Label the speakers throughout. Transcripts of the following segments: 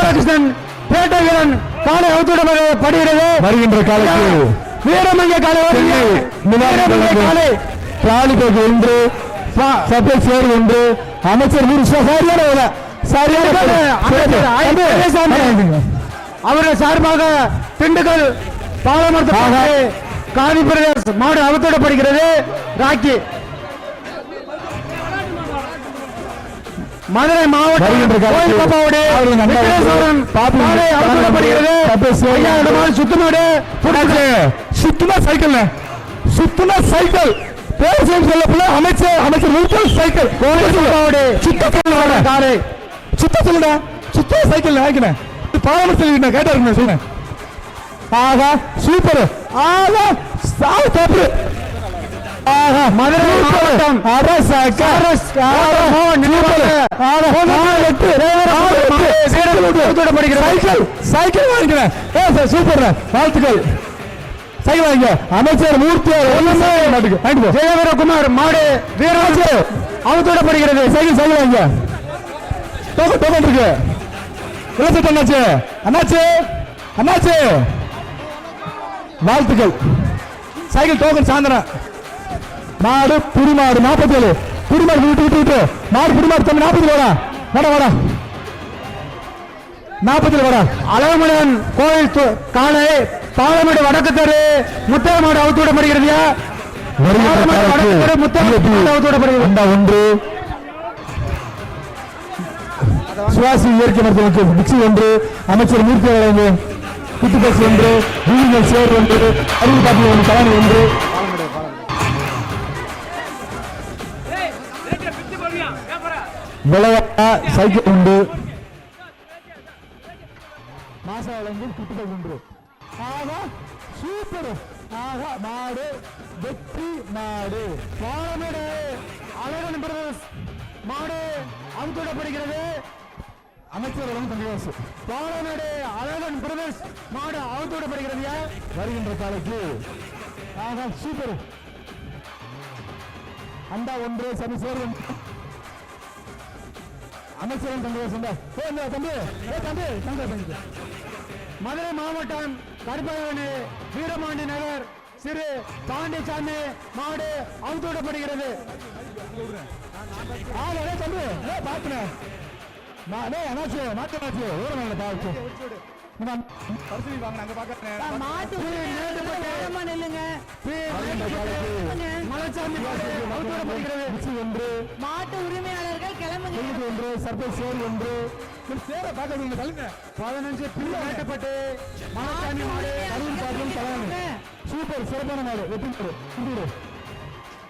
Speaker 1: பாலகிருஷ்ணன் பேட்டை வீரன் காலை அவுத்துவிடப்படுகிறது.
Speaker 2: வருகின்ற காலைக்கு
Speaker 1: வீரமங்க காலை காலை
Speaker 2: பிராணிபேக் ஒன்று சபேஸ்வர் ஒன்று அமைச்சர்
Speaker 1: அவருடைய சார்பாக திண்டுக்கல் பாலமரத்து காதி பிரதேஷ் மாடு அவுத்துவிடப்படுகிறது. ராக்கி மதுரை மாவட்டம்
Speaker 2: சுத்தமா சைக்கிள் சுத்தமா சைக்கிள் பேர் சொல்லப்பல அமைச்சர் சைக்கிள் காலை சுத்த சொல்லுடா சுத்த சைக்கிள் ஆக்கினேன் பாராம கேட்டாருங்க சொன்னேன். ஆகா சூப்பர் ஆகா சாவு தப்பு
Speaker 1: மதுரை மாவட்டம்
Speaker 2: சைக்கிள் வாங்கிக்கிறேன் சூப்பர் வாழ்த்துக்கள். சைக்கிள் வாங்க அமைச்சர் மூர்த்தி
Speaker 1: ஜெயவீரகுமார் மாடு வீரராஜ் அவுத்துவிடப்படுகிறது.
Speaker 2: சைக்கிள் சைக்கிள் வாங்க டோக்கன் இருக்கு அண்ணாச்சு அண்ணாச்சு அண்ணாச்சு வாழ்த்துக்கள். சைக்கிள் டோக்கன் சாயந்தரம் மாடு புடிமாடு 47 புடிமாடு விட்டு மாடு புடிமாடு தம்பி 40 வாடா 40 வாடா
Speaker 1: அழகுமணியன் கோயில் காலை பாலமேடு வடக்கு தெரு முத்தர மாடு அவுத்துவிடப்படுகிறது.
Speaker 2: ஒன்று சுவாசி இயற்கை மருத்துவ மிக்சி ஒன்று அமைச்சர் மூர்த்தி வழங்கும் குத்து பஸ் ஒன்று வீரர்கள் சேர் ஒன்று அறிவு காப்பி ஒன்று கலாணி ஒன்று விளையாட்ட சைக்கிள் உண்டு மாசா வழங்கும் குத்து பஸ் ஒன்று. ஆகா சூப்பர் ஆகா மாடு வெற்றி மாடு
Speaker 1: பாலமேடு அழகன் பிரதேஷ் மாடு அவுத்துவிடப்படுகிறது.
Speaker 2: அமைச்சர் வழங்கும் தங்கவாசு
Speaker 1: பாலமேடு அழகன் பிரதேஷ் மாடு அவுத்துவிடப்படுகிறது.
Speaker 2: வருகின்ற காலைக்கு ஆகா சூப்பர் அந்த ஒன்று சரி சேர் அமைச்சரும் தங்கவாசு தம்பி தம்பி
Speaker 1: மதுரை மாவட்டம் கருப்பவனி வீரபாண்டி நகர் சிறு பாண்டிச்சாமி மாடு அவுத்துவிடப்படுகிறது.
Speaker 2: தம்பி பாத்துனேன்
Speaker 3: மாட்டு உரிமையாளர்கள் கிளம்புங்க.
Speaker 1: 15 பிள்ளை வேட்டப்பட்டு மலைச்சாமி மாடு
Speaker 2: சூப்பர் சிறப்பான மாடு வெற்றி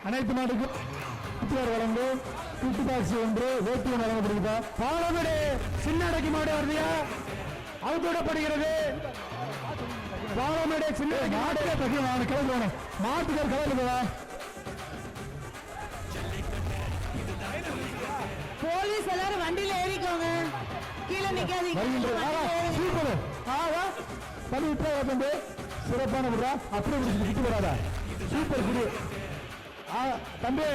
Speaker 2: அனைத்து மாடுக்கும் வழங்கும் குட்டி பாக்ஸ் ஒன்று வேட்டி வழங்கப்படுகிறதா.
Speaker 1: பாலமேடு சின்னடக்கி மாடு வருதியா அவுத்துவிடப்படுகிறது. பாலமேடு சின்னடக்கி மாடு
Speaker 2: கிளம்பி மாட்டுக்கார் கிளம்புதா.
Speaker 3: போலீஸ் எல்லாரும் வண்டியில ஏறிக்கோங்க, கீழே நிக்காதீங்க.
Speaker 2: சிறப்பான விடா அப்படியே விட்டு வராதா சூப்பர் குடி தம்பி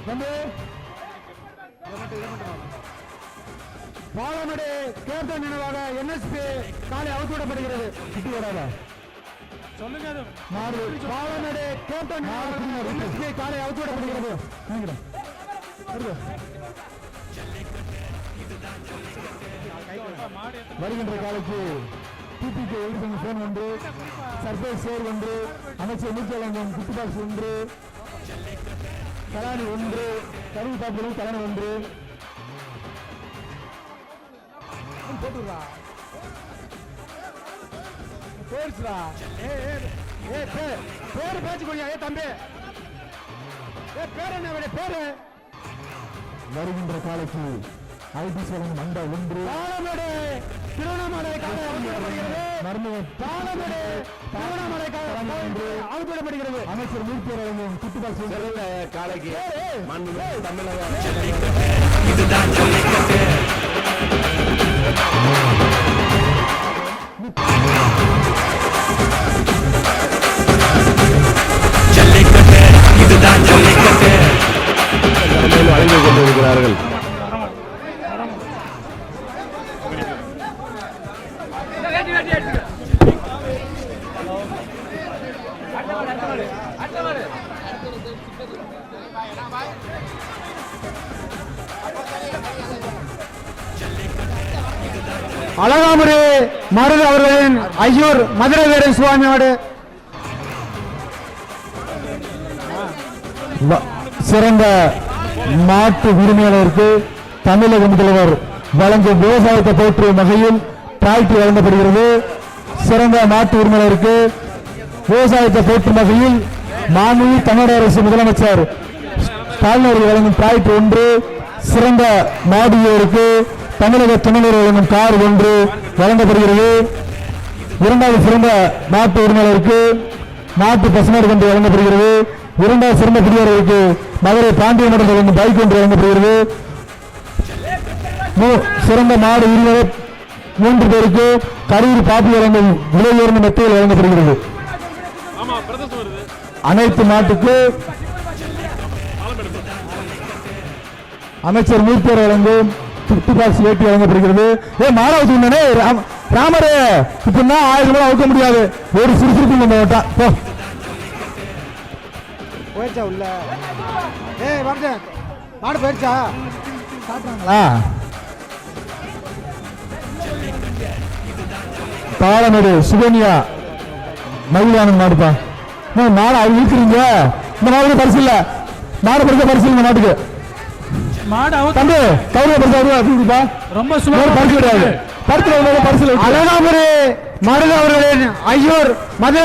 Speaker 2: தம்பி
Speaker 1: பாலமேடு கேப்டன் நினைவாக NSP காலை அவுத்துவிடப்படுகிறது.
Speaker 2: சுட்டி வராதா
Speaker 1: சொல்லுங்க. பாலமேடு கேப்டன் NSP காலை அவுத்துவிடப்படுகிறது.
Speaker 2: வருகின்ற காலைக்கு டிபிக்கு போன் ஒன்று சர்பேஸ் சேர் ஒன்று அமைச்சர் மூச்சலங்கம் குட்டி பாக்ஸ் ஒன்று கலாணி ஒன்று கருவி காப்பிலும் கலாணி ஒன்று
Speaker 1: போட்டுடா போயிடுச்சுடா. பேரு பேச்சு கொடியா தம்பி பேர் என்ன பேரு.
Speaker 2: வருகின்ற காலைக்கு ஐடி வழங்கும் மண்டா ஒன்று
Speaker 1: பாலமேடு திருவண்ணாமலை அவுத்துவிடப்படுகிறது.
Speaker 2: அமைச்சர் மூர்த்தி வழங்கும் குட்டி பாக்ஸ்
Speaker 4: காலைக்கு தமிழக வழங்கிக் கொண்டிருக்கிறார்கள்.
Speaker 1: அழகாமுடி மருது அவர்களின் ஐயூர் மதுரை வீரன் சுவாமி மாடு.
Speaker 2: சிறந்த மாட்டு உரிமையாளருக்கு தமிழக முதல்வர் வழங்கும் விவசாயத்தை போற்றும் வகையில் டிராக்டர் வழங்கப்படுகிறது. சிறந்த மாட்டு உரிமையாளருக்கு விவசாயத்தை போற்றும் வகையில் மாநில தமிழக அரசு முதலமைச்சர் ஸ்டாலின் அவர்கள் வழங்கும் டிராக்டர் 1, சிறந்த மாடியோருக்கு தமிழக துணைநீர் வழங்கும் கார் 1 வழங்கப்படுகிறது. இரண்டாவது சிறந்த மாட்டு உரிமையாளருக்கு நாட்டு பசுமாடு கொண்டு வழங்கப்படுகிறது. இரண்டாவது சிறந்த குடியாளருக்கு மதுரை பாண்டிய மடம் வழங்கும் பைக் 1 வழங்கப்படுகிறது. சிறந்த மாடு உரிமையாளர் 3 பேருக்கு கரூர் பாப்பி வழங்கும் விலை உயர்ந்த மெத்தையில் வழங்கப்படுகிறது. அனைத்து நாட்டுக்கு அமைச்சர் மூர்த்தியர் வழங்கும் 50 பாக்ஸ் வேட்டி வழங்கப்படுகிறது. மாணவ ராமரே இப்ப 1000 ரூபாய் அவுக்க முடியாது. ஒரு சுறுசுறுப்பு
Speaker 1: போயிடுச்சா உள்ள? மாடு போயிடுச்சா?
Speaker 2: பாலமேடு சுகன்யா மகிழானன் மாடுப்பா. மாடு அவங்க இருக்கிறீங்க. இந்த மாடு பரிசு இல்ல, மாடு பரிசு பரிசு இந்த மாட்டுக்கு தம்பி கௌரவ பரிசு ரொம்ப பரிசு கிடையாது. பரிசு
Speaker 1: அழகாமுடி மருது அவர்களின் ஐயூர் மதுரை